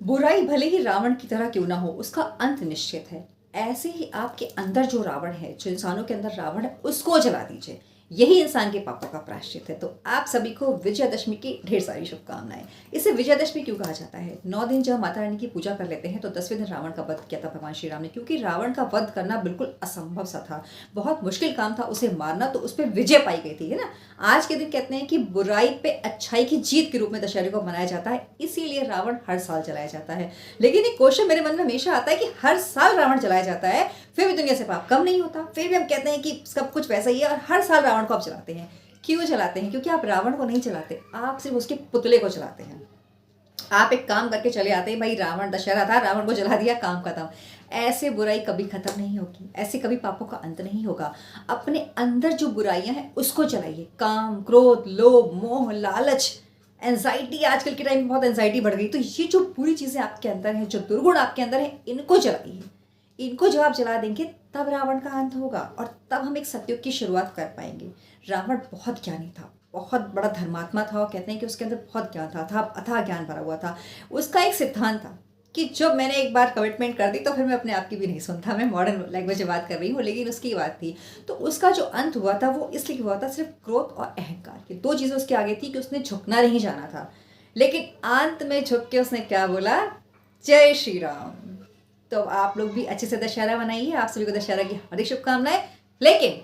बुराई भले ही रावण की तरह क्यों ना हो, उसका अंत निश्चित है। ऐसे ही आपके अंदर जो रावण है, जो इंसानों के अंदर रावण है, उसको जला दीजिए। यही इंसान के पापों का प्रायश्चित है। तो आप सभी को विजयादशमी की ढेर सारी शुभकामनाएं। इसे विजयादशमी क्यों कहा जाता है? 9 दिन जब माता रानी की पूजा कर लेते हैं तो 10वें दिन रावण का वध किया था भगवान श्री राम ने, क्योंकि रावण का वध करना बिल्कुल असंभव सा था, बहुत मुश्किल काम था उसे मारना, तो उस पर विजय पाई गई थी, है ना। आज के दिन कहते हैं कि बुराई पे अच्छाई की जीत के रूप में दशहरे को मनाया जाता है, इसीलिए रावण हर साल जलाया जाता है। लेकिन एक क्वेश्चन मेरे मन में हमेशा आता है कि हर साल रावण जलाया जाता है, फिर भी दुनिया से पाप कम नहीं होता, फिर भी हम कहते हैं कि सब कुछ वैसा ही है और हर साल रावण को आप जलाते हैं। क्यों जलाते हैं? क्योंकि आप रावण को नहीं जलाते, आप सिर्फ उसके पुतले को जलाते हैं। आप एक काम करके चले आते हैं, भाई रावण दशहरा था, रावण को जला दिया, काम खत्म। ऐसे बुराई कभी खत्म नहीं होगी, ऐसे कभी पापों का अंत नहीं होगा। अपने अंदर जो बुराइयां हैं उसको जलाइए। काम, क्रोध, लोभ, मोह, लालच, एंजाइटी, आजकल के टाइम में बहुत एंजाइटी बढ़ गई, तो ये जो पूरी चीजें आपके अंदर हैं, जो दुर्गुण आपके अंदर है, इनको जलाइए। इनको जब आप जला देंगे तब रावण का अंत होगा और तब हम एक सतयुग की शुरुआत कर पाएंगे। रावण बहुत ज्ञानी था, बहुत बड़ा धर्मात्मा था और कहते हैं कि उसके अंदर बहुत ज्ञान था अथाह ज्ञान भरा हुआ था। उसका एक सिद्धांत था कि जब मैंने एक बार कमिटमेंट कर दी तो फिर मैं अपने आप की भी नहीं सुनता। मैं मॉडर्न लैंग्वेज में बात कर रही हूँ, लेकिन उसकी बात थी। तो उसका जो अंत हुआ था वो इसलिए हुआ था, सिर्फ क्रोध और अहंकार की दो चीज़ें उसके आगे थी कि उसने झुकना नहीं जाना था। लेकिन अंत में झुक के उसने क्या बोला? जय श्री राम। तो आप लोग भी अच्छे से दशहरा मनाइए। आप सभी को दशहरा की हार्दिक शुभकामनाएं। लेकिन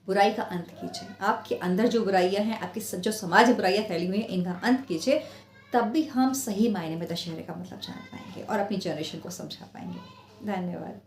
बुराई का अंत कीजिए। आपके अंदर जो बुराइयां हैं, आपकी जो समाज में बुराइयां फैली हुई हैं, इनका अंत कीजिए। तब भी हम सही मायने में दशहरे का मतलब जान पाएंगे और अपनी जनरेशन को समझा पाएंगे। धन्यवाद।